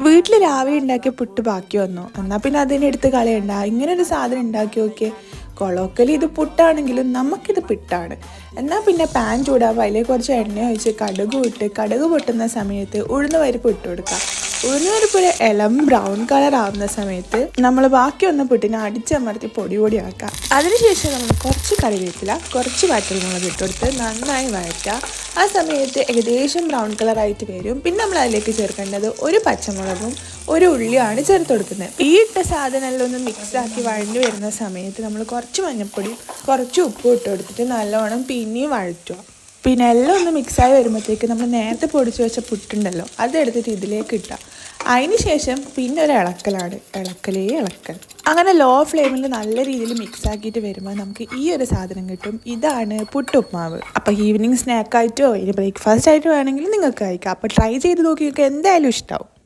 വീട്ടിൽ രാവിലെ ഉണ്ടാക്കിയ പുട്ട് ബാക്കി വന്നു, എന്നാൽ പിന്നെ അതിനെടുത്ത് കളയണ്ട, ഇങ്ങനൊരു സാധനം ഉണ്ടാക്കി നോക്കിയേ. കൊളോക്കലി ഇത് പുട്ടാണെങ്കിലും നമുക്കിത് പിട്ടാണ്. എന്നാൽ പിന്നെ പാൻ ചൂടാകുമ്പോൾ അതിലേക്ക് കുറച്ച് എണ്ണ ഒഴിച്ച് കടുക് ഇട്ട് കടുക് പൊട്ടുന്ന സമയത്ത് ഉഴുന്ന് പരിപ്പ് ഇട്ട് കൊടുക്കുക. ഉഴുന്ന് പരിപ്പ് ഒരു ഇളം ബ്രൗൺ കളർ ആവുന്ന സമയത്ത് നമ്മൾ ബാക്കി വന്ന പുട്ടിനെ അടിച്ചമർത്തി പൊടി പൊടിയാക്കുക. അതിനുശേഷം നമ്മൾ കുറച്ച് കറിവേപ്പില, കുറച്ച് വറ്റൽമുളക് ഇട്ടുകൊടുത്ത് നന്നായി വഴറ്റുക. ആ സമയത്ത് ഏകദേശം ബ്രൗൺ കളറായിട്ട് വരും. പിന്നെ നമ്മൾ അതിലേക്ക് ചേർക്കേണ്ടത് ഒരു പച്ചമുളകും ഒരു ഉള്ളിയാണ് ചേർത്ത് കൊടുക്കുന്നത്. ഈ ഇട്ട സാധനമെല്ലാം ഒന്ന് മിക്സാക്കി വഴഞ്ഞു വരുന്ന സമയത്ത് നമ്മൾ കുറച്ച് മഞ്ഞൾപ്പൊടി, കുറച്ച് ഉപ്പ് ഇട്ട് കൊടുത്തിട്ട് നല്ലോണം പിന്നെയും വഴറ്റുക. പിന്നെ എല്ലാം ഒന്ന് മിക്സായി വരുമ്പോഴത്തേക്ക് നമ്മൾ നേരത്തെ പൊടിച്ച് വെച്ച പുട്ടുണ്ടല്ലോ, അതെടുത്തിട്ട് ഇതിലേക്ക് ഇട്ടാൽ അതിന് ശേഷം പിന്നെ ഒരു ഇളക്കലാണ്, ഇളക്കൽ. അങ്ങനെ ലോ ഫ്ലെയിമിൽ നല്ല രീതിയിൽ മിക്സ് ആക്കിയിട്ട് വരുമ്പോൾ നമുക്ക് ഈ ഒരു സാധനം കിട്ടും. ഇതാണ് പുട്ടുപ്മാവ്. അപ്പോൾ ഈവനിങ് സ്നാക്കായിട്ടോ ഇനി ബ്രേക്ക്ഫാസ്റ്റ് ആയിട്ടോ വേണമെങ്കിൽ നിങ്ങൾക്ക് കഴിക്കാം. അപ്പോൾ ട്രൈ ചെയ്ത് നോക്കി, നിങ്ങൾക്ക് എന്തായാലും ഇഷ്ടമാവും.